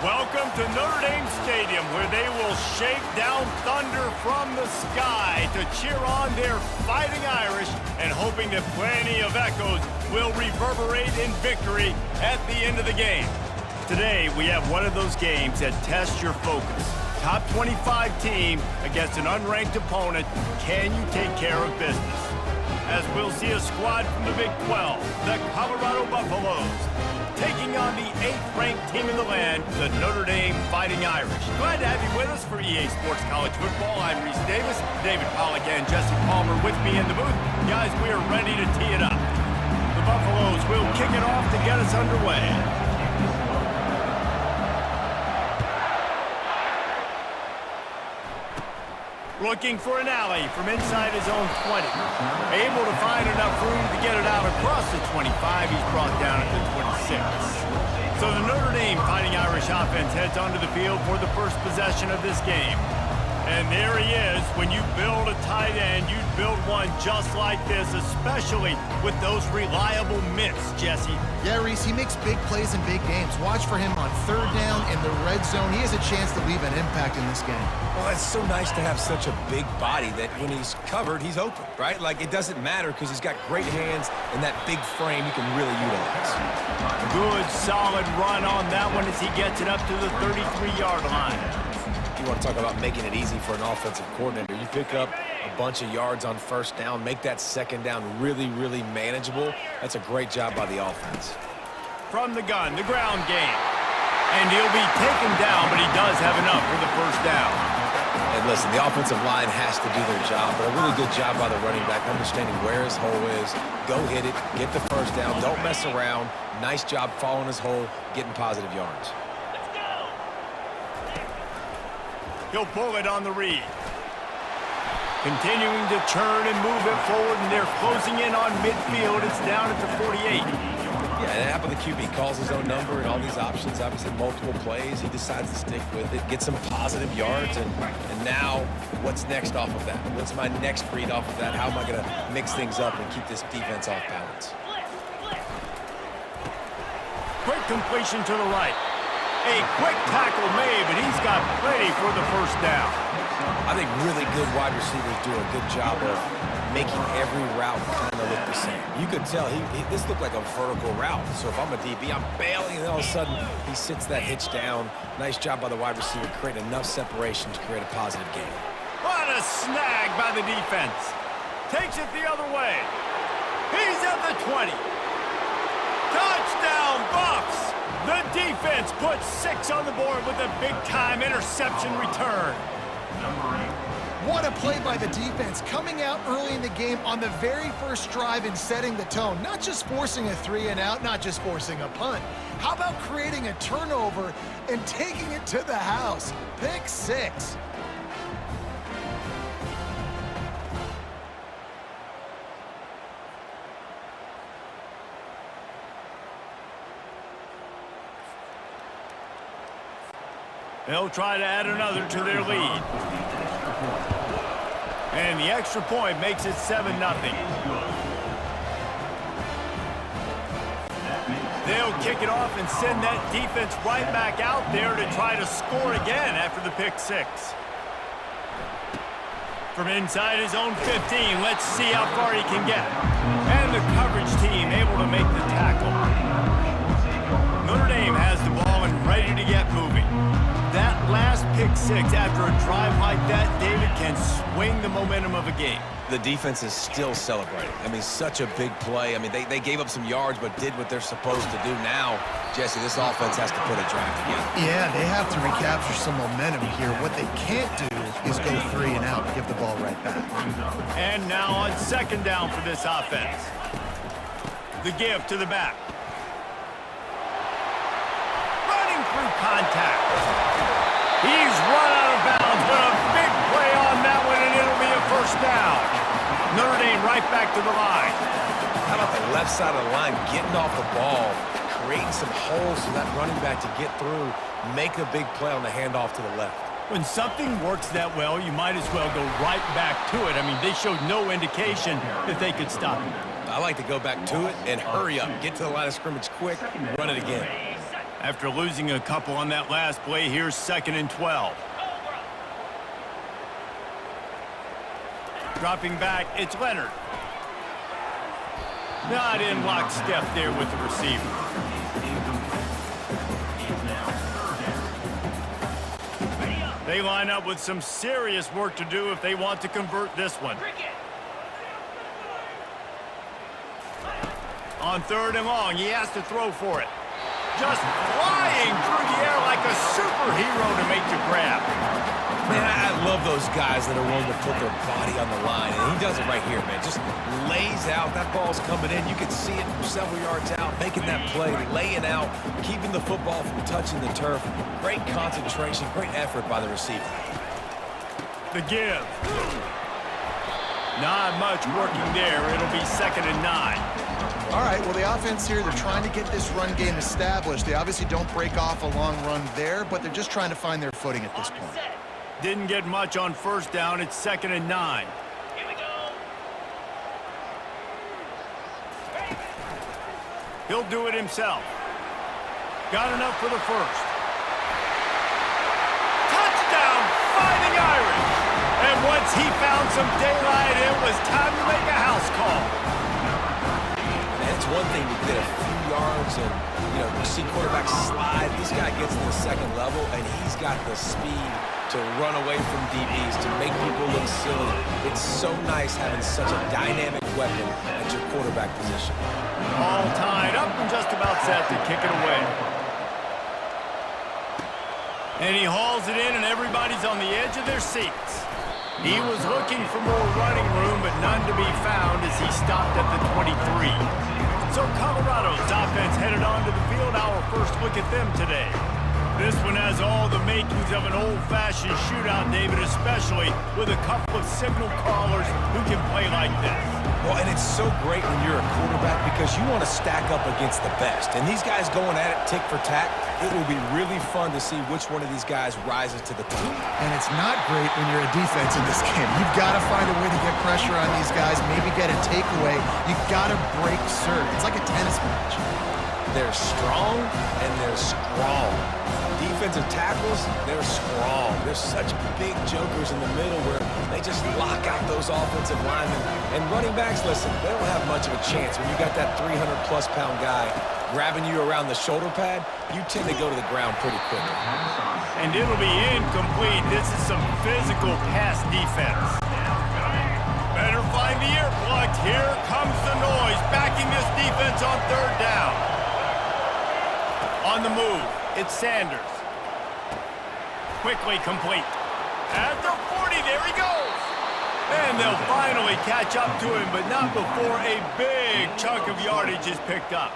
Welcome to Notre Dame Stadium, where they will shake down thunder from the sky to cheer on their Fighting Irish and hoping that plenty of echoes will reverberate in victory at the end of the game. Today, we have one of those games that tests your focus. Top 25 team against an unranked opponent. Can you take care of business? As we'll see a squad from the Big 12, the Colorado Buffaloes, taking on the 8th-ranked team in the land, the Notre Dame Fighting Irish. Glad to have you with us for EA Sports College Football. I'm Reese Davis, David Pollack, and Jesse Palmer with me in the booth. Guys, we are ready to tee it up. The Buffaloes will kick it off to get us underway. Looking for an alley from inside his own 20. Able to find enough room to get it out across the 25. He's brought down at the 26. So the Notre Dame Fighting Irish offense heads onto the field for the first possession of this game. And there he is. When you build a tight end, you'd build one just like this, especially with those reliable mitts, Jesse. Yeah, Reese, he makes big plays in big games. Watch for him on third down in the red zone. He has a chance to leave an impact in this game. Well, it's so nice to have such a big body that when he's covered, he's open, right? Like, it doesn't matter because he's got great hands and that big frame you can really utilize. Good, solid run on that one as he gets it up to the 33-yard line. You want to talk about making it easy for an offensive coordinator. You pick up a bunch of yards on first down, make that second down really, really manageable. That's a great job by the offense. From the gun, the ground game. And he'll be taken down, but he does have enough for the first down. And listen, the offensive line has to do their job, but a really good job by the running back, understanding where his hole is. Go hit it, get the first down, don't mess around. Nice job following his hole, getting positive yards. He'll pull it on the read. Continuing to turn and move it forward, and they're closing in on midfield. It's down at the 48. Yeah, and Apple the QB calls his own number and all these options, obviously multiple plays. He decides to stick with it, get some positive yards, and now what's next off of that? What's my next read off of that? How am I going to mix things up and keep this defense off balance? Quick completion to the right. A quick tackle made, but he's got plenty for the first down. I think really good wide receivers do a good job of making every route kind of look the same. You could tell this looked like a vertical route. So if I'm a DB, I'm bailing, and all of a sudden he sits that hitch down. Nice job by the wide receiver, create enough separation to create a positive game. What a snag by the defense. Takes it the other way. He's at the 20. Touchdown, Buffs! The defense puts 6 on the board with a big-time interception return. What a play by the defense, coming out early in the game on the very first drive and setting the tone. Not just forcing a 3-and-out, not just forcing a punt. How about creating a turnover and taking it to the house? Pick 6. They'll try to add another to their lead. And the extra point makes it 7-0. They'll kick it off and send that defense right back out there to try to score again after the pick 6. From inside his own 15, let's see how far he can get. And the coverage team able to make the tackle. Notre Dame has the ball and ready to get moving. That last pick 6 after a drive like that, David, can swing the momentum of a game. The defense is still celebrating. I mean, such a big play. I mean, they gave up some yards but did what they're supposed to do. Now, Jesse, this offense has to put a drive together. Yeah, they have to recapture some momentum here. What they can't do is go 3-and-out and give the ball right back. And now on second down for this offense. The give to the back. Running through contact. He's run out of bounds, but a big play on that one, and it'll be a first down. Notre Dame right back to the line. How about the left side of the line getting off the ball, creating some holes for that running back to get through, make a big play on the handoff to the left. When something works that well, you might as well go right back to it. I mean, they showed no indication that they could stop it. I like to go back to it and hurry up. Get to the line of scrimmage quick, run it again. After losing a couple on that last play, here's 2nd and 12. Dropping back, it's Leonard. Not in lockstep there with the receiver. They line up with some serious work to do if they want to convert this one. On 3rd and long, he has to throw for it. Just flying through the air like a superhero to make the grab. Man, I love those guys that are willing to put their body on the line, and he does it right here, man. Just lays out. That ball's coming in. You can see it from several yards out, making that play, laying out, keeping the football from touching the turf. Great concentration, great effort by the receiver. The give. Not much working there. It'll be 2nd and 9. All right, well, the offense here, they're trying to get this run game established. They obviously don't break off a long run there, but they're just trying to find their footing at this point. Didn't get much on 1st down. It's 2nd and 9. Here we go. He'll do it himself. Got enough for the 1st. Touchdown, Fighting Irish! And once he found some daylight, it was time to make a house call. It's one thing to get a few yards and, you see quarterbacks slide. This guy gets to the 2nd level, and he's got the speed to run away from DBs, to make people look silly. It's so nice having such a dynamic weapon at your quarterback position. All tied up and just about set to kick it away. And he hauls it in, and everybody's on the edge of their seats. He was looking for more running room, but none to be found as he stopped at the 23. So Colorado's offense headed onto the field. Our first look at them today. This one has all the makings of an old-fashioned shootout, David, especially with a couple of signal callers who can play like this. Well, and it's so great when you're a quarterback because you want to stack up against the best. And these guys going at it tick for tack, it will be really fun to see which one of these guys rises to the top. And it's not great when you're a defense in this game. You've got to find a way to get pressure on these guys, maybe get a takeaway. You've got to break serve. It's like a tennis match. They're strong and they're strong. Defensive tackles, they're strong. There's such big jokers in the middle where they just lock out those offensive linemen. And running backs, listen, they don't have much of a chance. When you got that 300-plus pound guy grabbing you around the shoulder pad, you tend to go to the ground pretty quickly. And it'll be incomplete. This is some physical pass defense. Better find the earplugs. Here comes the noise, backing this defense on 3rd down. On the move, it's Sanders. Quickly complete. At the 40, there he goes. And they'll finally catch up to him, but not before a big chunk of yardage is picked up.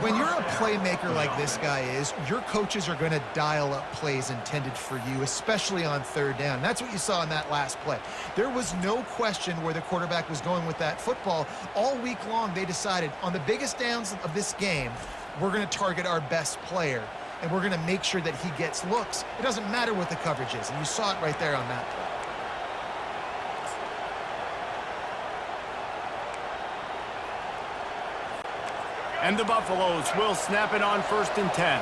When you're a playmaker like this guy is, your coaches are going to dial up plays intended for you, especially on 3rd down. That's what you saw in that last play. There was no question where the quarterback was going with that football. All week long, they decided on the biggest downs of this game, we're going to target our best player, and we're going to make sure that he gets looks. It doesn't matter what the coverage is, and you saw it right there on that play. And the Buffaloes will snap it on 1st and 10.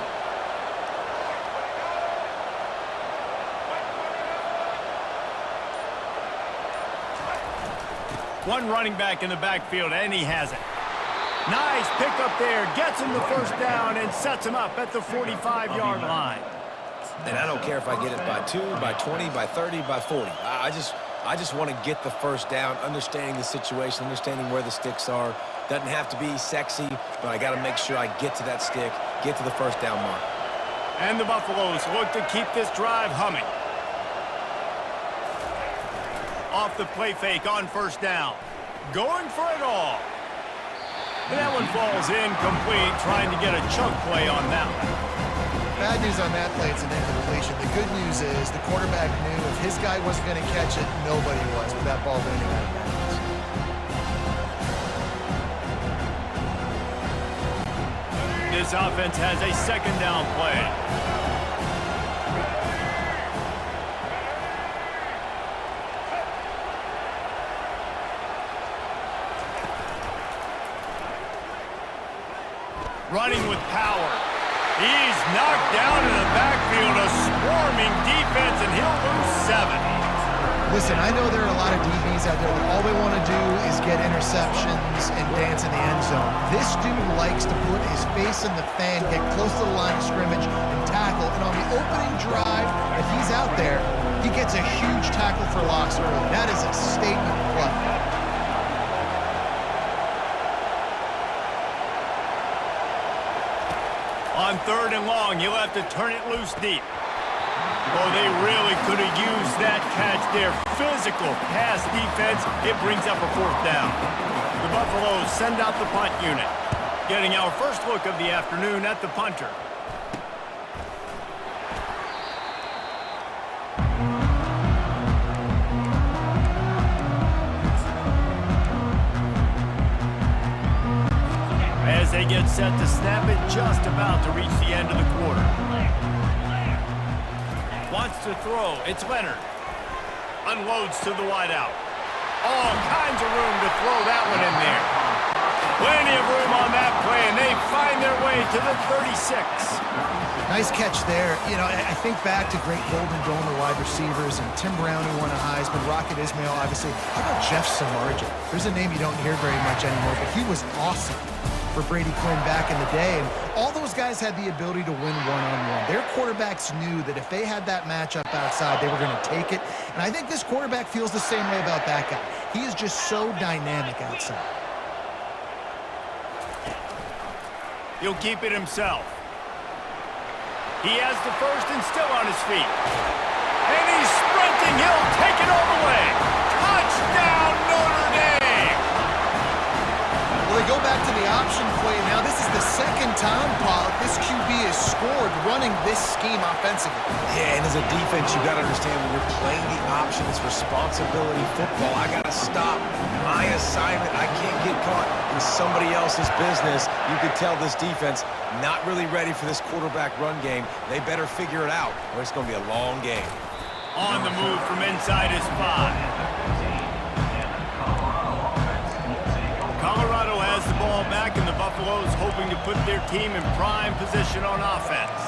One running back in the backfield, and he has it. Nice pickup there, gets him the 1st down and sets him up at the 45-yard line. And I don't care if I get it by 2, by 20, by 30, by 40. I just want to get the 1st down, understanding the situation, understanding where the sticks are. Doesn't have to be sexy, but I got to make sure I get to that stick, get to the 1st down mark. And the Buffaloes look to keep this drive humming. Off the play fake on 1st down. Going for it all. And that one falls incomplete, trying to get a chunk play on that one. Bad news on that play, it's an incompletion. The good news is the quarterback knew if his guy wasn't going to catch it, nobody was with that ball landing out of bounds. This offense has a 2nd down play. Running with power. He's knocked down in the backfield, a swarming defense, and he'll lose 7. Listen, I know there are a lot of DBs out there that all they want to do is get interceptions and dance in the end zone. This dude likes to put his face in the fan, get close to the line of scrimmage, and tackle. And on the opening drive, if he's out there, he gets a huge tackle for loss early. That is a statement play. On 3rd and long, he'll have to turn it loose deep. Oh, they really could have used that catch there. Physical pass defense. It brings up a 4th down. The Buffaloes send out the punt unit. Getting our first look of the afternoon at the punter. As they get set to snap it, just about to reach the end of the quarter. Wants to throw. It's Leonard. Unloads to the wideout. All kinds of room to throw that one in there. Plenty of room on that play, and they find their way to the 36. Nice catch there. You know, I think back to great Golden Dome wide receivers and Tim Brown who won a Heisman, Rocket Ismail, obviously. How about Jeff Samardzija? There's a name you don't hear very much anymore, but he was awesome for Brady Quinn back in the day, and all those guys had the ability to win one-on-one. Their quarterbacks knew that if they had that matchup outside, they were going to take it, and I think this quarterback feels the same way about that guy. He is just so dynamic outside. He'll keep it himself. He has the first and still on his feet. And he's sprinting. He'll take it all the way. Touchdown, Notre Dame! Well, they go back to the option play now. This is the second time, Pollock, this QB has scored running this scheme offensively. Yeah, and as a defense, you got to understand when you're playing the options, responsibility football, I got to stop my assignment. I can't get caught in somebody else's business. You could tell this defense not really ready for this quarterback run game. They better figure it out, or it's going to be a long game. On the move from inside his 5. Colorado has the ball back, and the Buffaloes hoping to put their team in prime position on offense.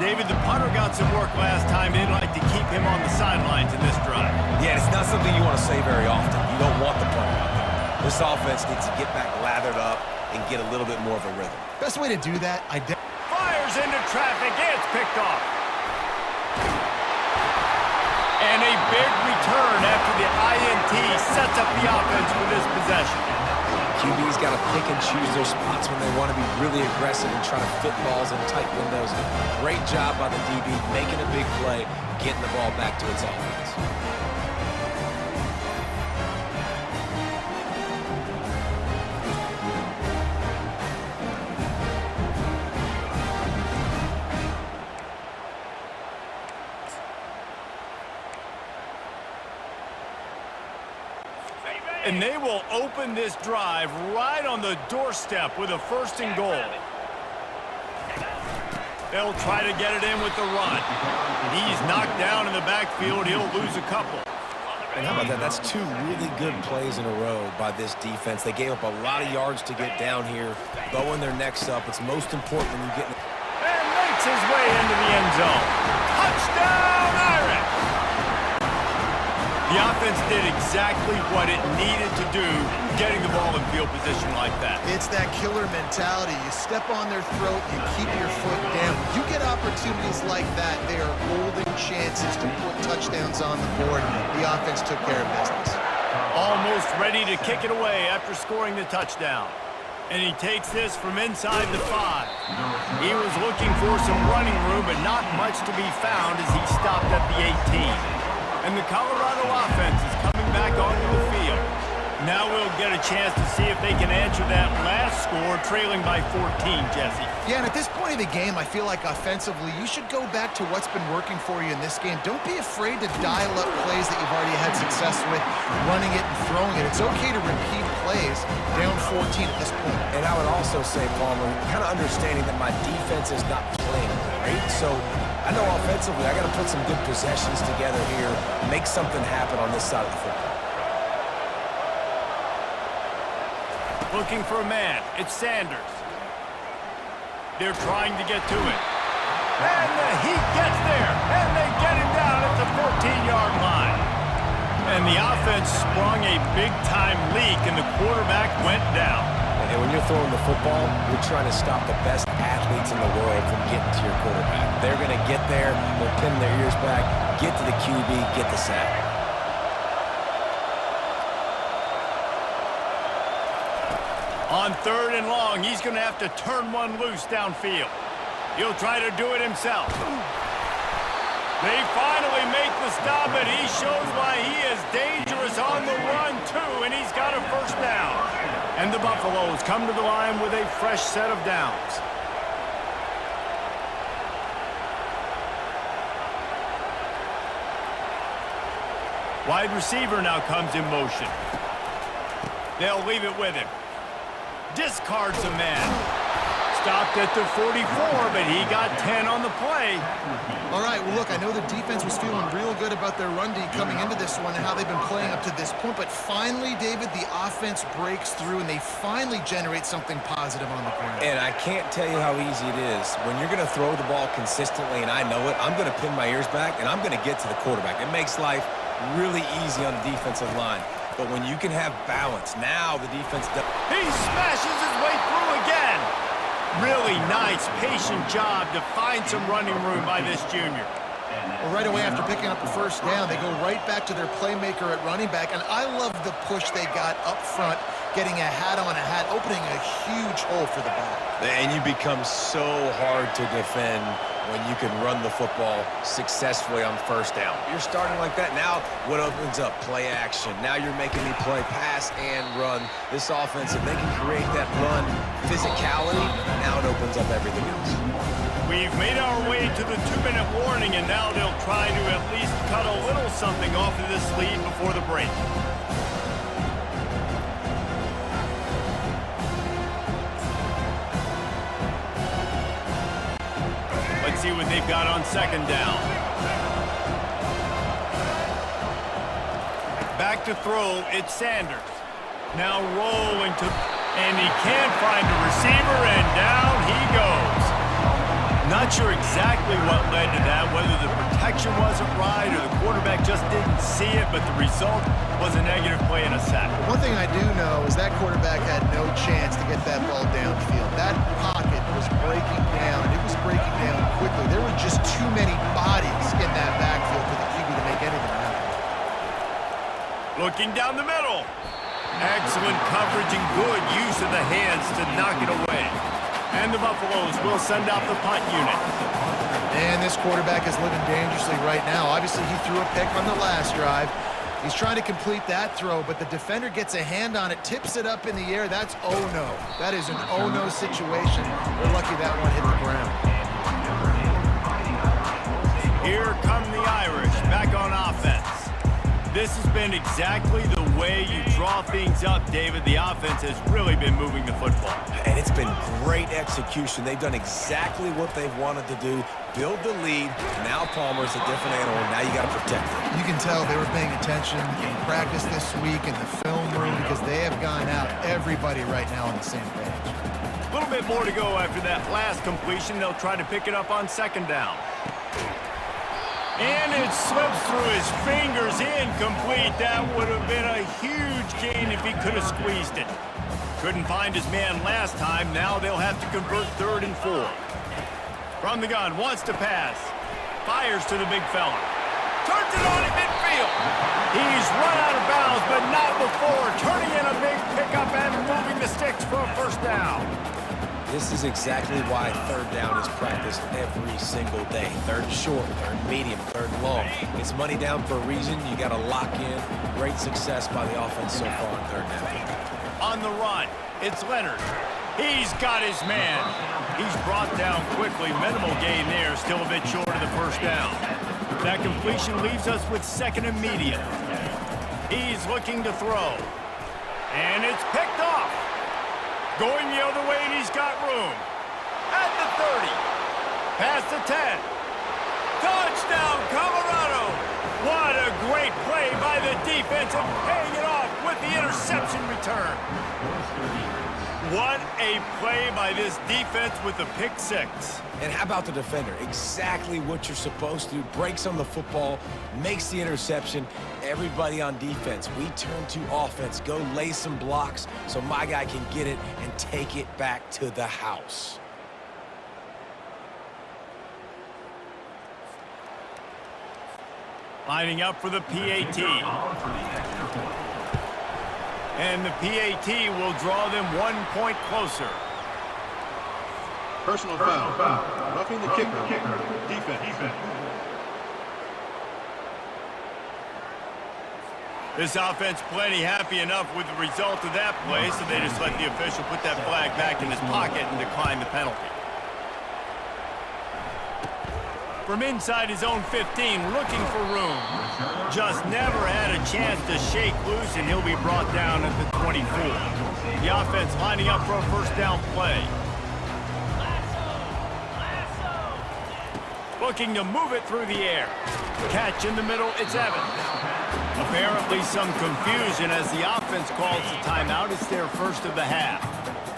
David, the punter got some work last time. They'd like to keep him on the sidelines in this drive. Yeah, it's not something you want to say very often. You don't want the punter out there. This offense needs to get back lathered up and get a little bit more of a rhythm. Best way to do that, fires into traffic. It's picked off. And a big return after the INT sets up the offense for this possession. QB's got to pick and choose their spots when they want to be really aggressive and try to fit balls in tight windows. Great job by the DB, making a big play, getting the ball back to its offense. And they will open this drive right on the doorstep with a 1st and goal. They'll try to get it in with the run. He's knocked down in the backfield. He'll lose a couple. And how about that? That's 2 really good plays in a row by this defense. They gave up a lot of yards to get down here, bowing their necks up. It's most important when you get and makes his way into the end zone. Touchdown, Irish! The offense did exactly what it needed to do, getting the ball in field position like that. It's that killer mentality. You step on their throat, you keep your foot down. You get opportunities like that, they are golden chances to put touchdowns on the board. The offense took care of business. Almost ready to kick it away after scoring the touchdown. And he takes this from inside the 5. He was looking for some running room, but not much to be found as he stopped at the 18. And the Colorado offense is coming back onto the field. Now we'll get a chance to see if they can answer that last score, trailing by 14, Jesse. Yeah, and at this point of the game, I feel like offensively, you should go back to what's been working for you in this game. Don't be afraid to dial up plays that you've already had success with, running it and throwing it. It's okay to repeat plays down 14 at this point. And I would also say, Palmer, kind of understanding that my defense is not playing great, so I know offensively I got to put some good possessions together here, make something happen on this side of the football. Looking for a man. It's Sanders. They're trying to get to it. And the heat gets there, and they get him down at the 14-yard line. And the offense sprung a big-time leak, and the quarterback went down. And when you're throwing the football, you're trying to stop the best athletes in the world from getting to your quarterback. They're going to get there, they'll pin their ears back, get to the QB, get the sack. On 3rd and long, he's going to have to turn one loose downfield. He'll try to do it himself. They finally make the stop, and he shows why he is dangerous on the run, too, and he's got a first down. And the Buffaloes come to the line with a fresh set of downs. Wide receiver now comes in motion. They'll leave it with him. Discards a man. Stopped at the 44, but he got 10 on the play. All right, well, look, I know the defense was feeling real good about their run D coming into this one and how they've been playing up to this point, but finally, David, the offense breaks through and they finally generate something positive on the ground. And I can't tell you how easy it is. When you're going to throw the ball consistently, and I know it, I'm going to pin my ears back, and I'm going to get to the quarterback. It makes life really easy on the defensive line. But when you can have balance, now the defense does. He smashes his way through again. Really nice, patient job to find some running room by this junior. Well, right away after picking up the first down, they go right back to their playmaker at running back, and I love the push they got up front, getting a hat on a hat, opening a huge hole for the back. And you become so hard to defend when you can run the football successfully on first down. You're starting like that. Now what opens up? Play action. Now you're making me play pass and run. This offense, if they can create that run physicality, now it opens up everything else. We've made our way to the 2-minute warning, and now they'll try to at least cut a little something off of this lead before the break. Let's see what they've got on 2nd down. Back to throw, it's Sanders. Now rolling to, and he can't find a receiver, and down he goes. Not sure exactly what led to that, whether the protection wasn't right or the quarterback just didn't see it, but the result was a negative play and a sack. One thing I do know is that quarterback had no chance to get that ball downfield. That pocket was breaking down, and it was breaking down quickly. There were just too many bodies in that backfield for the QB to make anything happen. Looking down the middle. Excellent coverage and good use of the hands to knock it away. And the Buffaloes will send out the punt unit. And this quarterback is living dangerously right now. Obviously, he threw a pick on the last drive. He's trying to complete that throw, but the defender gets a hand on it, tips it up in the air. That's oh-no. That is an oh-no situation. We're lucky that one hit the ground. Here come the Irish, back on offense. This has been exactly the way you draw things up, David. The offense has really been moving the football. And it's been great execution. They've done exactly what they've wanted to do. Build the lead. Now Palmer's a different animal. Now you got to protect it. You can tell they were paying attention in practice this week in the film room because they have gone out, everybody right now on the same page. A little bit more to go after that last completion. They'll try to pick it up on 2nd down. And it slips through his fingers, incomplete. That would have been a huge gain if he could have squeezed it. Couldn't find his man last time. Now they'll have to convert 3rd and 4. From the gun, wants to pass. Fires to the big fella. Turns it on at midfield. He's run out of bounds, but not before. Turning in a big pickup and moving the sticks for a first down. This is exactly why 3rd down is practiced every single day. 3rd short, 3rd medium, 3rd long. It's money down for a reason. You got to lock in. Great success by the offense so far on 3rd down. On the run, it's Leonard. He's got his man. He's brought down quickly. Minimal gain there, still a bit short of the first down. That completion leaves us with 2nd and medium. He's looking to throw. And it's picked off. Going the other way, and he's got room. At the 30. Past the 10. Touchdown, Colorado. What a great play by the defense and paying it off with the interception return. What a play by this defense with the pick six. And how about the defender? Exactly what you're supposed to do. Breaks on the football, makes the interception. Everybody on defense, we turn to offense. Go lay some blocks so my guy can get it and take it back to the house. Lining up for the PAT. And the PAT will draw them 1 point closer. Personal foul. Roughing the kicker. Defense. This offense plenty happy enough with the result of that play, so they just let the official put that flag back in his pocket and decline the penalty. From inside his own 15, looking for room. Just never had a chance to shake loose, and he'll be brought down at the 24. The offense lining up for a first down play. Looking to move it through the air. Catch in the middle, it's Evans. Apparently some confusion as the offense calls the timeout. It's their first of the half.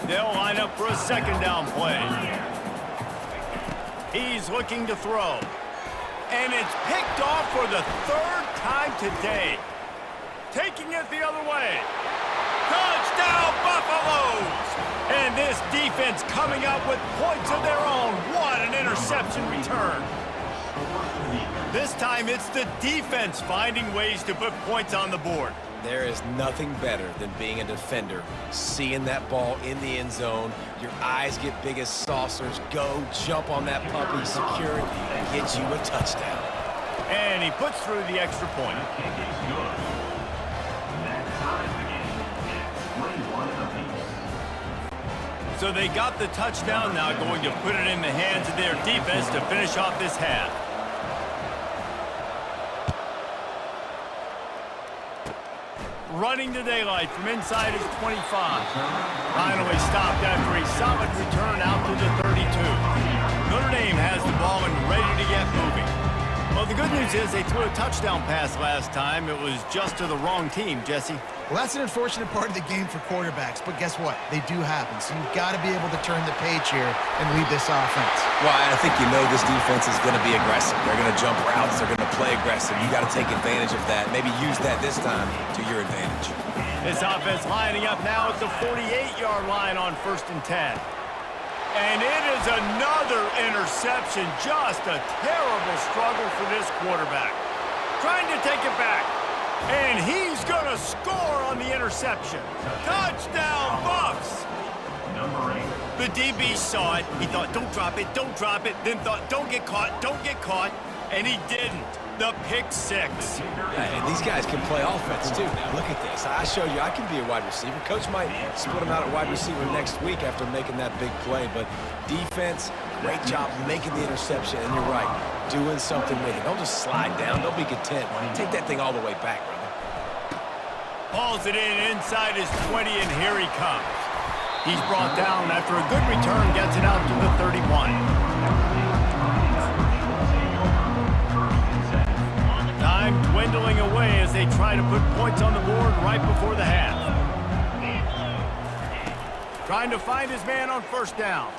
They'll line up for a second down play. He's looking to throw. And it's picked off for the third time today. Taking it the other way. Touchdown, Buffaloes! And this defense coming up with points of their own. What an interception return. This time it's the defense finding ways to put points on the board. There is nothing better than being a defender, seeing that ball in the end zone. Your eyes get big as saucers. Go jump on that puppy, secure it, get you a touchdown. And he puts through the extra point. So they got the touchdown, now going to put it in the hands of their defense to finish off this half. Running to daylight from inside his 25. Finally stopped after a solid return out to the 32. Notre Dame has the ball and ready to get moving. Well, the good news is they threw a touchdown pass last time. It was just to the wrong team, Jesse. Well, that's an unfortunate part of the game for quarterbacks, but guess what? They do happen, so you've got to be able to turn the page here and lead this offense. Well, I think you know this defense is going to be aggressive. They're going to jump routes. They're going to play aggressive. You got to take advantage of that. Maybe use that this time to your advantage. This offense lining up now at the 48-yard line on 1st and 10. And it is another interception. Just a terrible struggle for this quarterback. Trying to take it back. And he's going to score on the interception. Touchdown, Buffs! The DB saw it. He thought, don't drop it, don't drop it. Then thought, don't get caught, don't get caught. And he didn't. The pick six. And these guys can play offense, too. Now, look at this. I showed you I can be a wide receiver. Coach might split him out at wide receiver next week after making that big play. But defense, great job making the interception. And you're right, doing something with it. Don't just slide down. Don't be content. Take that thing all the way back, brother. Hauls it in inside his 20, and here he comes. He's brought down after a good return, gets it out to the 31. Time dwindling away as they try to put points on the board right before the half. Trying to find his man on 1st down.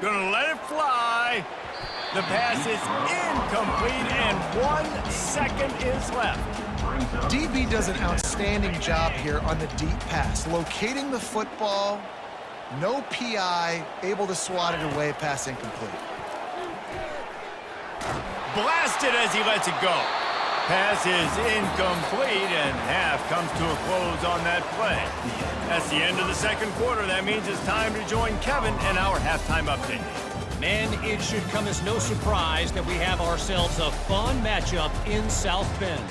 Gonna let it fly. The pass is incomplete, and 1 second is left. DB does an outstanding job here on the deep pass, locating the football, no PI, able to swat it away, pass incomplete. Blasted as he lets it go. Pass is incomplete, and half comes to a close on that play. That's the end of the second quarter. That means it's time to join Kevin in our halftime update. Man, it should come as no surprise that we have ourselves a fun matchup in South Bend.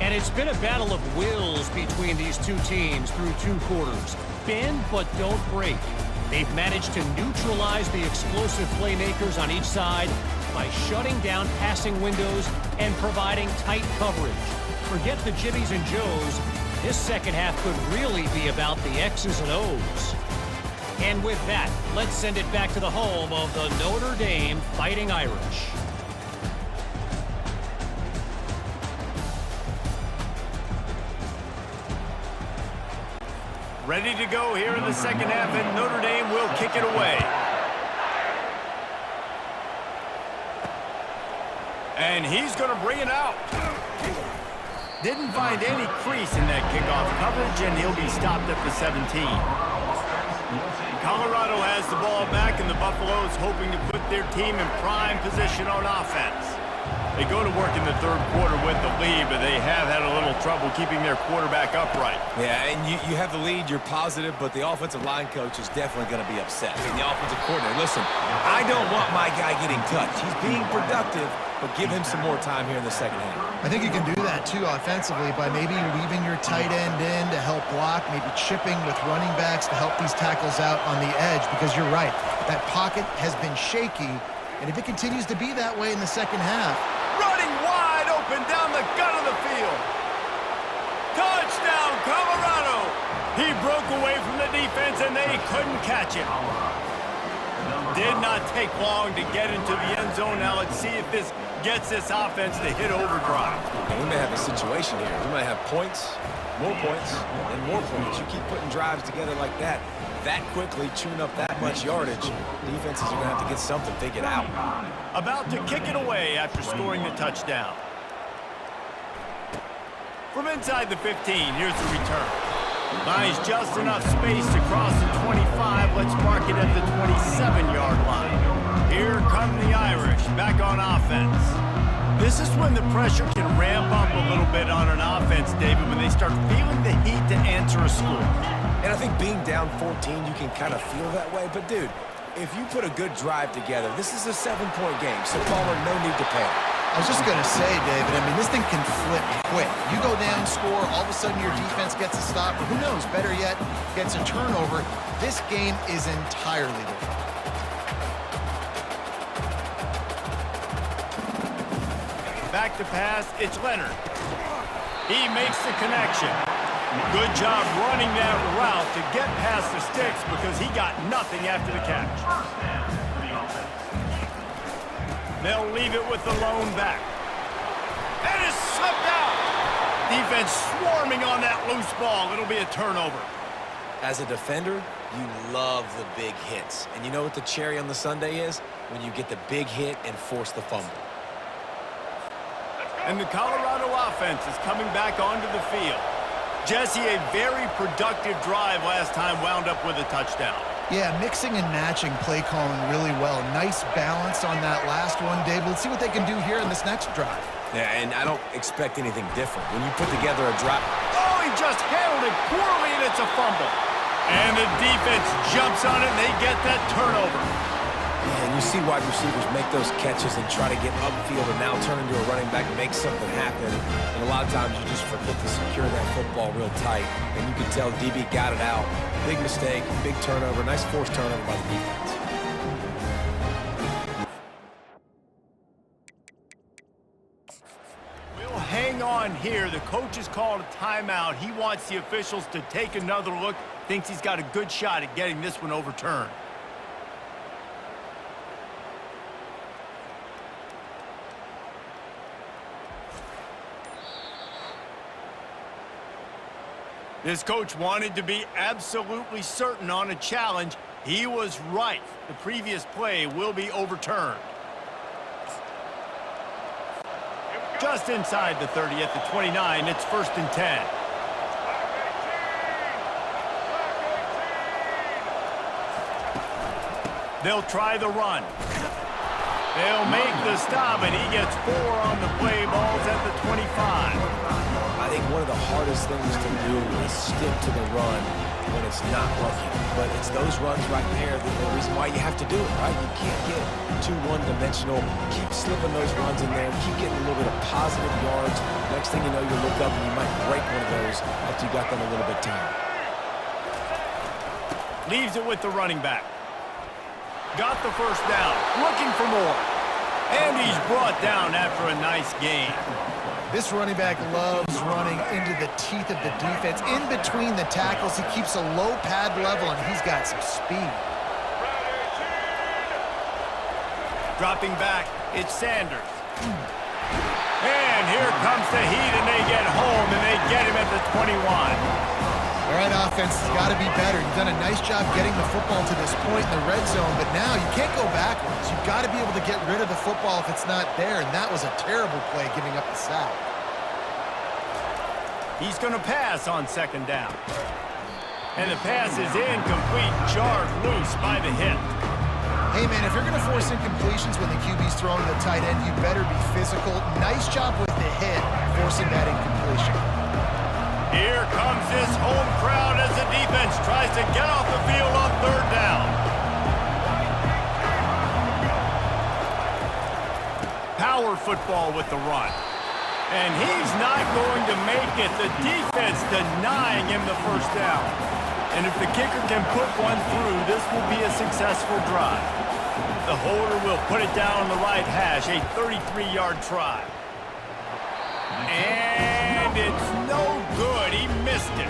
And it's been a battle of wills between these two teams through 2 quarters. Bend, but don't break. They've managed to neutralize the explosive playmakers on each side by shutting down passing windows and providing tight coverage. Forget the Jimmies and Joes. This second half could really be about the X's and O's. And with that, let's send it back to the home of the Notre Dame Fighting Irish. Ready to go here in the second half, and Notre Dame will kick it away. And he's going to bring it out. Didn't find any crease in that kickoff coverage, and he'll be stopped at the 17. Colorado has the ball back, and the Buffaloes hoping to put their team in prime position on offense. They go to work in the third quarter with the lead, but they have had a little trouble keeping their quarterback upright. Yeah, and you have the lead, you're positive, but the offensive line coach is definitely going to be upset. And the offensive coordinator, listen, I don't want my guy getting touched. He's being productive, but give him some more time here in the second half. I think you can do that, too, offensively, by maybe leaving your tight end in to help block, maybe chipping with running backs to help these tackles out on the edge, because you're right. That pocket has been shaky, and if it continues to be that way in the second half, running wide open down the gut of the field. Touchdown, Colorado! He broke away from the defense, and they couldn't catch him. Did not take long to get into the end zone. Now let's see if this gets this offense to hit overdrive. And we may have a situation here. We might have points, and more points. You keep putting drives together like that quickly, chewing up that much yardage, defenses are going to have to get something figured out. About to kick it away after scoring the touchdown. From inside the 15, here's the return. Finds just enough space to cross the 25. Let's mark it at the 27-yard line. Here come the Irish, back on offense. This is when the pressure can ramp up a little bit on an offense, David, when they start feeling the heat to answer a score. And I think being down 14, you can kind of feel that way. But, dude, if you put a good drive together, this is a 7-point game, so Palmer, no need to panic. I was just going to say, David, I mean, this thing can flip quick. You go down, score, all of a sudden your defense gets a stop, or who knows, better yet, gets a turnover. This game is entirely different. Back to pass, it's Leonard. He makes the connection. Good job running that route to get past the sticks because he got nothing after the catch. They'll leave it with the lone back. And it's slipped out. Defense swarming on that loose ball. It'll be a turnover. As a defender, you love the big hits. And you know what the cherry on the sundae is? When you get the big hit and force the fumble. And the Colorado offense is coming back onto the field. Jesse, a very productive drive last time, wound up with a touchdown. Yeah, mixing and matching play calling really well. Nice balance on that last one, Dave. Let's see what they can do here in this next drive. Yeah, and I don't expect anything different. When you put together a drive... Oh, he just handled it poorly, and it's a fumble. And the defense jumps on it, and they get that turnover. And you see wide receivers make those catches and try to get upfield and now turn into a running back and make something happen. And a lot of times you just forget to secure that football real tight. And you can tell DB got it out. Big mistake, big turnover, nice forced turnover by the defense. We'll hang on here. The coach has called a timeout. He wants the officials to take another look. Thinks he's got a good shot at getting this one overturned. This coach wanted to be absolutely certain on a challenge. He was right. The previous play will be overturned. Just inside the 30 at the 29, it's 1st and 10. They'll try the run. They'll make the stop, and he gets 4 on the play. Ball's at the 25. I think one of the hardest things to do is stick to the run when it's not working. But it's those runs right there that the reason why you have to do it, right? You can't get too one-dimensional. Keep slipping those runs in there. Keep getting a little bit of positive yards. Next thing you know, you look up and you might break one of those after you got them a little bit tired. Leaves it with the running back. Got the first down. Looking for more. And he's brought down after a nice gain. This running back loves running into the teeth of the defense. In between the tackles, he keeps a low pad level, and he's got some speed. Dropping back, it's Sanders. And here comes the heat, and they get home, and they get him at the 21. All right, defense has got to be better. You've done a nice job getting the football to this point in the red zone, but now you can't go backwards. You've got to be able to get rid of the football if it's not there, and that was a terrible play giving up the sack. He's going to pass on second down. And the pass is incomplete, jarred loose by the hit. Hey, man, if you're going to force incompletions when the QB's thrown to the tight end, you better be physical. Nice job with the hit, forcing that incompletion. Here comes this home crowd as the defense tries to get off the field on third down. Power football with the run. And he's not going to make it. The defense denying him the first down. And if the kicker can put one through, this will be a successful drive. The holder will put it down on the right hash, a 33-yard try. And it's no good. He missed it.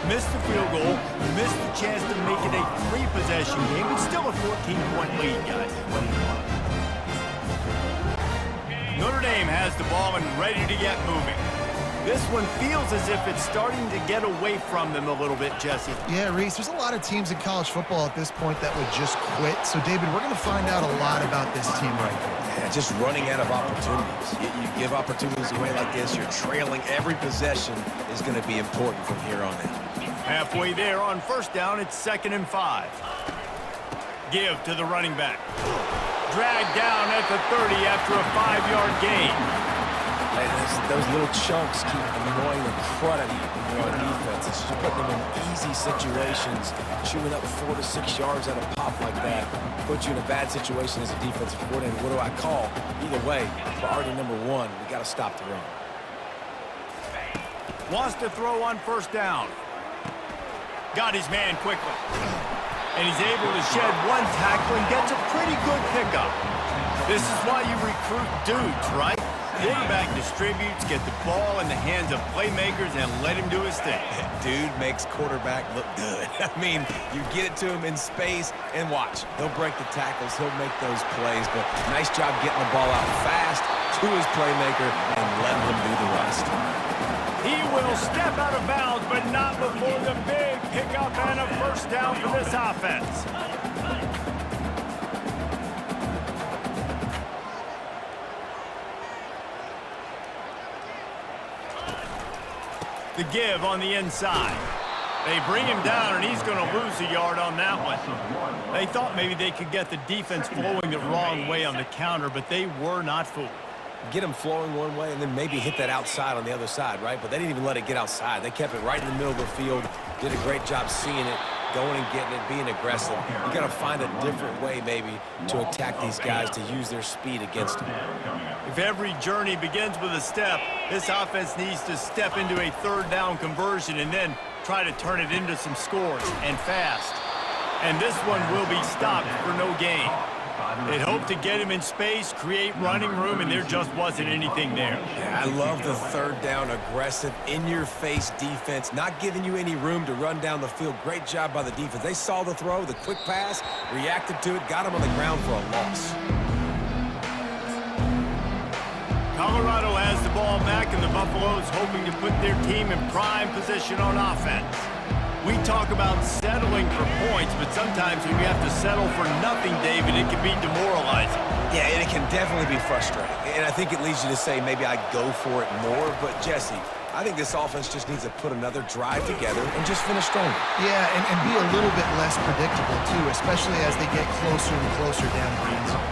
Missed the field goal, missed the chance to make it a three-possession game. It's still a 14-point lead, guys. Notre Dame has the ball and ready to get moving. This one feels as if it's starting to get away from them a little bit, Jesse. Yeah, Reese, there's a lot of teams in college football at this point that would just quit. So, David, we're going to find out a lot about this team right here. Yeah, just running out of opportunities. You give opportunities away like this, you're trailing. Every possession is going to be important from here on in. Halfway there on first down, it's 2nd and 5. Give to the running back. Dragged down at the 30 after a 5-yard gain. And those little chunks keep annoying the crud out of you when you're on defense. It's just putting them in easy situations, chewing up 4 to 6 yards at a pop like that. Put you in a bad situation as a defensive coordinator. What do I call? Either way, priority number one, we got to stop the run. Wants to throw on first down. Got his man quickly. And he's able to shed one tackle and gets a pretty good pickup. This is why you recruit dudes, right? Quarterback distributes, get the ball in the hands of playmakers, and let him do his thing. Dude makes quarterback look good. I mean, you get it to him in space, and watch. He'll break the tackles. He'll make those plays, but nice job getting the ball out fast to his playmaker and letting him do the rest. He will step out of bounds, but not before the big pickup and a first down for this offense. The give on the inside. They bring him down, and he's going to lose a yard on that one. They thought maybe they could get the defense flowing the wrong way on the counter, but they were not fooled. Get them flowing one way and then maybe hit that outside on the other side, right? But they didn't even let it get outside. They kept it right in the middle of the field, did a great job seeing it, going and getting it, being aggressive. You got to find a different way maybe to attack these guys, to use their speed against them. If every journey begins with a step, this offense needs to step into a third down conversion and then try to turn it into some scores, and fast. And this one will be stopped for no gain. They'd hoped to get him in space, create running room, and there just wasn't anything there. Yeah, I love the third down, aggressive, in-your-face defense, not giving you any room to run down the field. Great job by the defense. They saw the throw, the quick pass, reacted to it, got him on the ground for a loss. Colorado has the ball back, and the Buffaloes hoping to put their team in prime position on offense. We talk about settling for points, but sometimes when you have to settle for nothing, David, it can be demoralizing. Yeah, and it can definitely be frustrating. And I think it leads you to say maybe I go for it more. But, Jesse, I think this offense just needs to put another drive together and just finish stronger. Yeah, and be a little bit less predictable, too, especially as they get closer and closer down the end zone.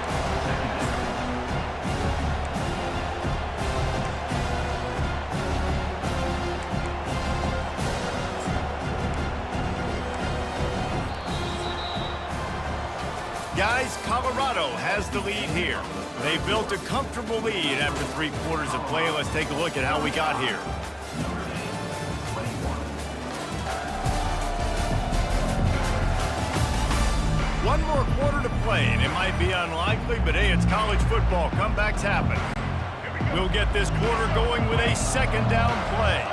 Guys, Colorado has the lead here. They built a comfortable lead after 3 quarters of play. Let's take a look at how we got here. One more quarter to play, and it might be unlikely, but hey, it's college football. Comebacks happen. We'll get this quarter going with a second down play.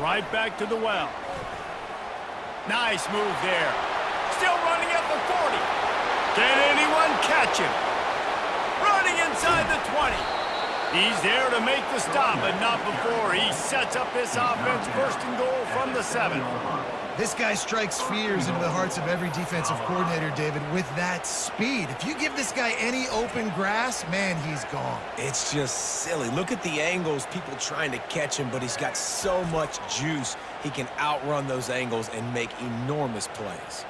Right back to the well. Nice move there. Still running at the 40. Can anyone catch him? Running inside the 20. He's there to make the stop, but not before. He sets up this offense first and goal from the 7. This guy strikes fears into the hearts of every defensive coordinator, David, with that speed. If you give this guy any open grass, man, he's gone. It's just silly. Look at the angles, people trying to catch him, but he's got so much juice. He can outrun those angles and make enormous plays.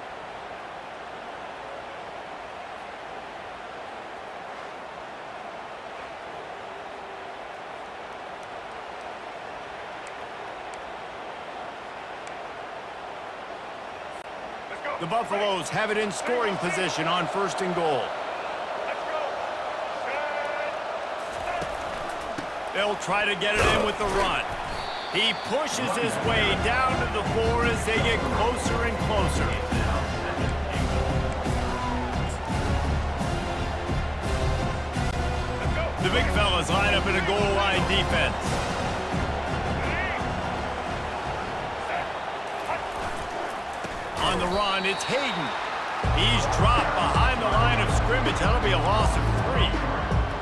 The Buffaloes have it in scoring position on first and goal. They'll try to get it in with the run. He pushes his way down to the floor as they get closer and closer. The big fellas line up in a goal line defense. On the run, it's Hayden. He's dropped behind the line of scrimmage. That'll be a loss of 3.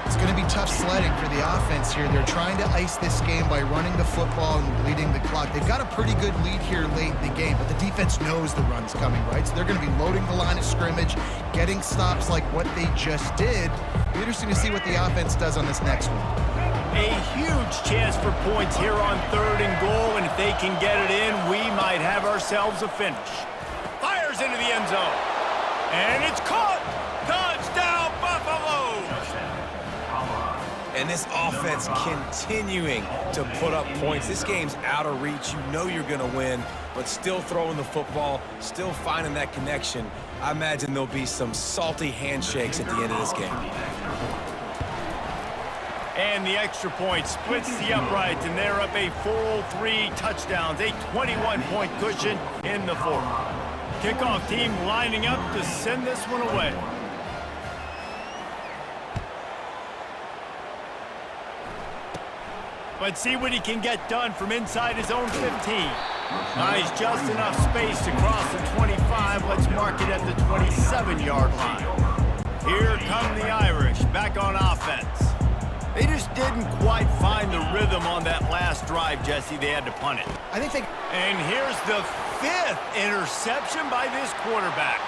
It's going to be tough sledding for the offense here. They're trying to ice this game by running the football and bleeding the clock. They've got a pretty good lead here late in the game, but the defense knows the run's coming, right? So they're going to be loading the line of scrimmage, getting stops like what they just did. It'll be interesting to see what the offense does on this next one. A huge chance for points here on third and goal, and if they can get it in, we might have ourselves a finish. Fires into the end zone. And it's caught. Touchdown, Buffalo. And this offense continuing to put up points. This game's out of reach. You know you're going to win, but still throwing the football, still finding that connection. I imagine there'll be some salty handshakes at the end of this game. And the extra point splits the uprights, and they're up a 4-3 touchdowns, a 21-point cushion in the fourth. Kickoff team lining up to send this one away. Let's see what he can get done from inside his own 15. Nice, just enough space to cross the 25. Let's mark it at the 27-yard line. Here come the Irish back on offense. They just didn't quite find the rhythm on that last drive, Jesse. They had to punt it. And here's the 5th interception by this quarterback.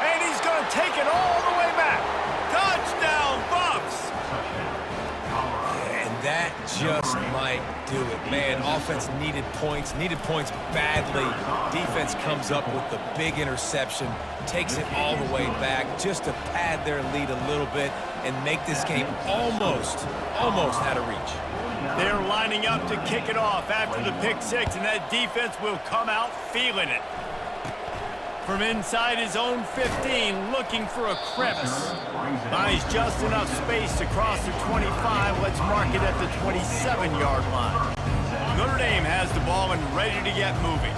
And he's going to take it all the way back. Touchdown, Buffs! And that just might do it. Man, offense needed points badly. Defense comes up with the big interception, takes it all the way back just to pad their lead a little bit and make this game almost out of reach. They're lining up to kick it off after the pick 6, and that defense will come out feeling it. From inside his own 15, looking for a crevice. Buys just enough space to cross the 25. Let's mark it at the 27-yard line. Notre Dame has the ball and ready to get moving.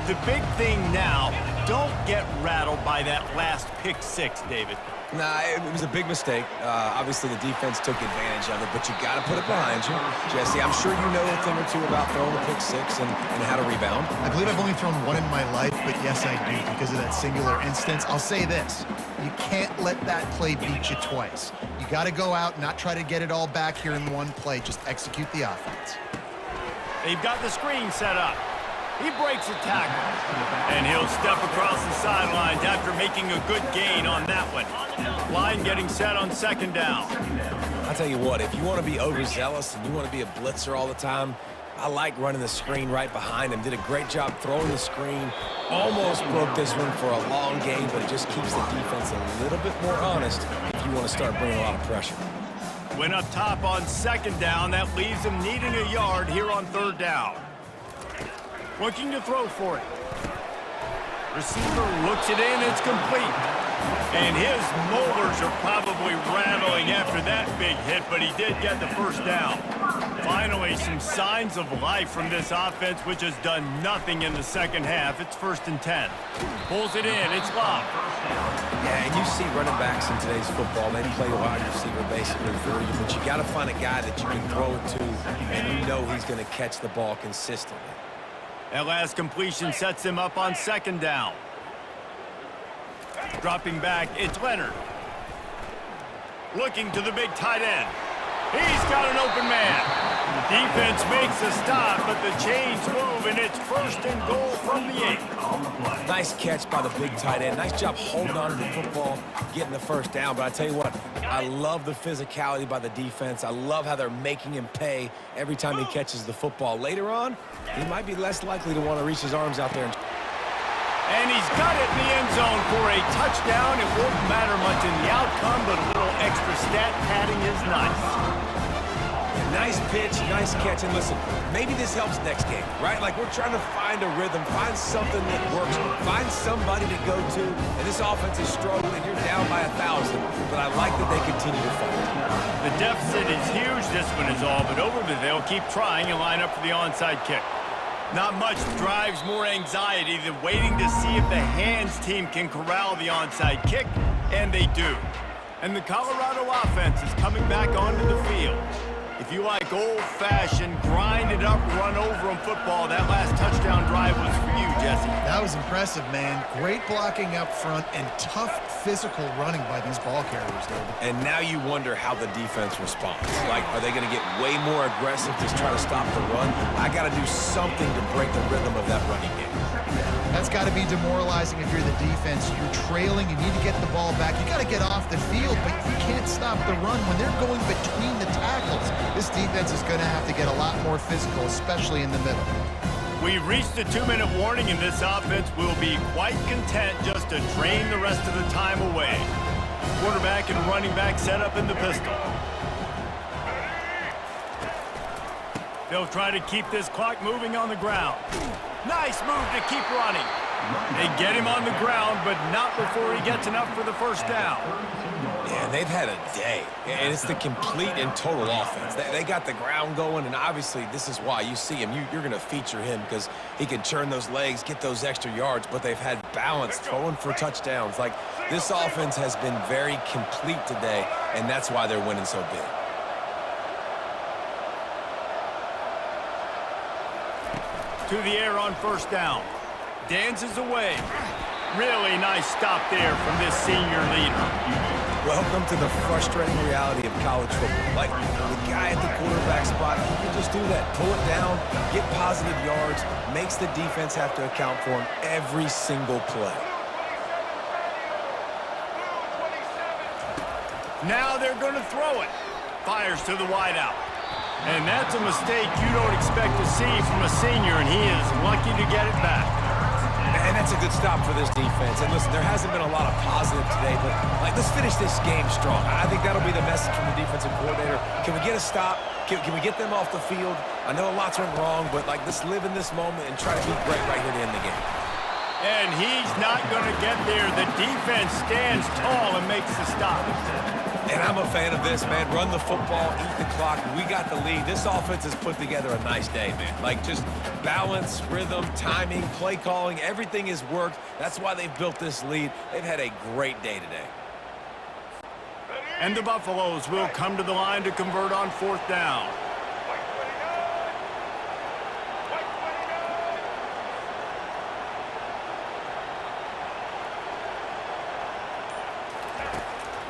The big thing now, don't get rattled by that last pick 6, David. Nah, it was a big mistake. Obviously, the defense took advantage of it, but you got to put it behind you. Jesse, I'm sure you know a thing or two about throwing a pick 6 and how to rebound. I believe I've only thrown one in my life, but yes, I do because of that singular instance. I'll say this. You can't let that play beat you twice. You got to go out and not try to get it all back here in one play. Just execute the offense. They've got the screen set up. He breaks a tackle, and he'll step across the sidelines after making a good gain on that one. Line getting set on second down. I'll tell you what, if you want to be overzealous and you want to be a blitzer all the time, I like running the screen right behind him. Did a great job throwing the screen. Almost broke this one for a long game, but it just keeps the defense a little bit more honest if you want to start bringing a lot of pressure. Went up top on second down. That leaves him needing a yard here on third down. Looking to throw for it. Receiver looks it in. It's complete. And his molars are probably rattling after that big hit, but he did get the first down. Finally, some signs of life from this offense, which has done nothing in the second half. It's 1st and 10. Pulls it in. It's locked. Yeah, and you see running backs in today's football, they play wide receiver basically for you, but you got to find a guy that you can throw it to and you know he's going to catch the ball consistently. That last completion sets him up on second down. Dropping back, it's Leonard. Looking to the big tight end. He's got an open man. Defense makes a stop, but the chains move, and it's 1st and goal from the 8. Nice catch by the big tight end. Nice job holding on to the football, getting the first down. But I tell you what, I love the physicality by the defense. I love how they're making him pay every time he catches the football. Later on, he might be less likely to want to reach his arms out there. And he's got it in the end zone for a touchdown. It won't matter much in the outcome, but a little extra stat padding is nice. Nice pitch, nice catch, and listen, maybe this helps next game, right? Like, we're trying to find a rhythm, find something that works, find somebody to go to, and this offense is struggling, and you're down by 1,000, but I like that they continue to fight. The deficit is huge, this one is all, but over there, they'll keep trying and line up for the onside kick. Not much drives more anxiety than waiting to see if the hands team can corral the onside kick, and they do. And the Colorado offense is coming back onto the field. If you like old-fashioned, grind-it-up, run-over-'em football, that last touchdown drive was for you, Jesse. That was impressive, man. Great blocking up front and tough physical running by these ball carriers, David. And now you wonder how the defense responds. Like, are they going to get way more aggressive to try to stop the run? I got to do something to break the rhythm of that running game. That's got to be demoralizing if you're the defense. You're trailing, you need to get the ball back. You got to get off the field, but you can't stop the run when they're going between the tackles. This defense is going to have to get a lot more physical, especially in the middle. We've reached the 2-minute warning, and this offense will be quite content just to drain the rest of the time away. Quarterback and running back set up in the pistol. They'll try to keep this clock moving on the ground. Nice move to keep running. They get him on the ground, but not before he gets enough for the first down. Yeah, they've had a day, and it's the complete and total offense. They got the ground going, and obviously this is why you see him. You're going to feature him because he can churn those legs, get those extra yards, but they've had balance, throwing for touchdowns. Like, this offense has been very complete today, and that's why they're winning so big. To the air on first down. Dances away. Really nice stop there from this senior leader. Welcome to the frustrating reality of college football. Like, the guy at the quarterback spot, he can just do that. Pull it down, get positive yards, makes the defense have to account for him every single play. Now they're going to throw it. Fires to the wideout. And that's a mistake you don't expect to see from a senior, and he is lucky to get it back. And that's a good stop for this defense. And listen, there hasn't been a lot of positive today, but like, let's finish this game strong. I think that'll be the message from the defensive coordinator. Can we get a stop? Can we get them off the field? I know lots went wrong, but like, let's live in this moment and try to be great right here to end the game. And he's not going to get there. The defense stands tall and makes the stop. And I'm a fan of this, man. Run the football, eat the clock. We got the lead. This offense has put together a nice day, man. Like, just balance, rhythm, timing, play calling, everything has worked. That's why they've built this lead. They've had a great day today. And the Buffaloes will come to the line to convert on fourth down.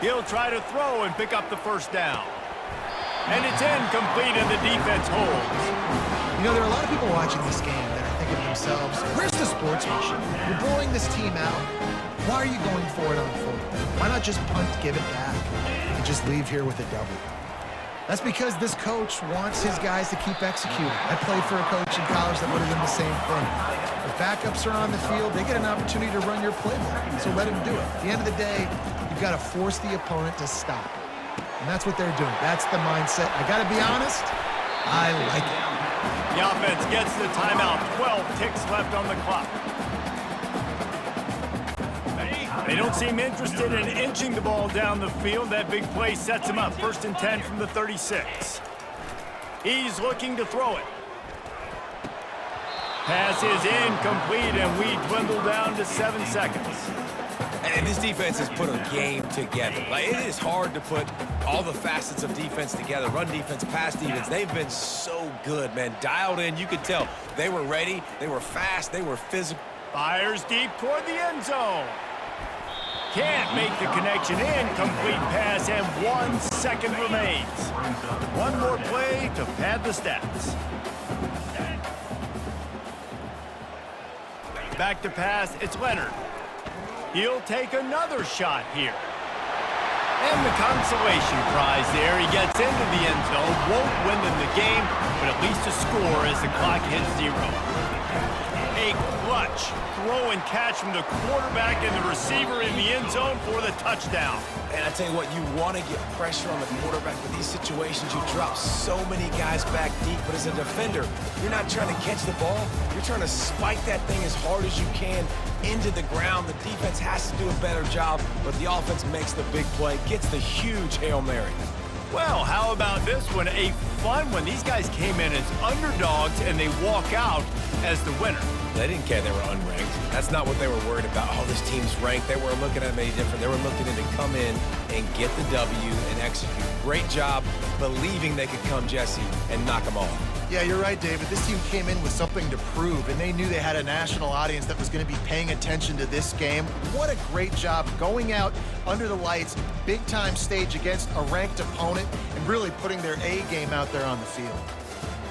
He'll try to throw and pick up the first down. And it's incomplete, and the defense holds. You know, there are a lot of people watching this game that are thinking to themselves, where's the sportsmanship? You're blowing this team out. Why are you going for it on fourth down? Why not just punt, give it back, and just leave here with a W? That's because this coach wants his guys to keep executing. I played for a coach in college that would have done the same thing. If backups are on the field, they get an opportunity to run your playbook, so let them do it. At the end of the day, you've got to force the opponent to stop it. And that's what they're doing. That's the mindset. I got to be honest, I like it. The offense gets the timeout. 12 ticks left on the clock. They don't seem interested in inching the ball down the field. That big play sets him up. 1st and 10 from the 36. He's looking to throw it. Pass is incomplete, and we dwindle down to 7 seconds. And this defense has put a game together. Like, it is hard to put all the facets of defense together. Run defense, pass defense. They've been so good, man. Dialed in. You could tell they were ready. They were fast. They were physical. Fires deep toward the end zone. Can't make the connection in. Complete pass, and 1 second remains. One more play to pad the stats. Back to pass, it's Leonard. He'll take another shot here. And the consolation prize there. He gets into the end zone, won't win them the game, but at least a score as the clock hits 0. A clutch throw and catch from the quarterback and the receiver in the end zone for the touchdown. And I tell you what, you want to get pressure on the quarterback with these situations. You drop so many guys back deep, but as a defender, you're not trying to catch the ball. You're trying to spike that thing as hard as you can into the ground. The defense has to do a better job, but the offense makes the big play, gets the huge Hail Mary. Well, how about this one? A fun one. These guys came in as underdogs, and they walk out as the winner. They didn't care they were unranked. That's not what they were worried about. Oh, this team's ranked. They weren't looking at them any different. They were looking at to come in and get the W and execute. Great job believing they could come, Jesse, and knock them off. Yeah, you're right, David. This team came in with something to prove, and they knew they had a national audience that was going to be paying attention to this game. What a great job going out under the lights, big-time stage against a ranked opponent, and really putting their A game out there on the field.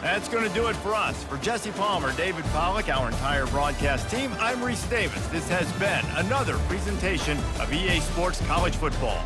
That's going to do it for us. For Jesse Palmer, David Pollack, our entire broadcast team, I'm Reese Davis. This has been another presentation of EA Sports College Football.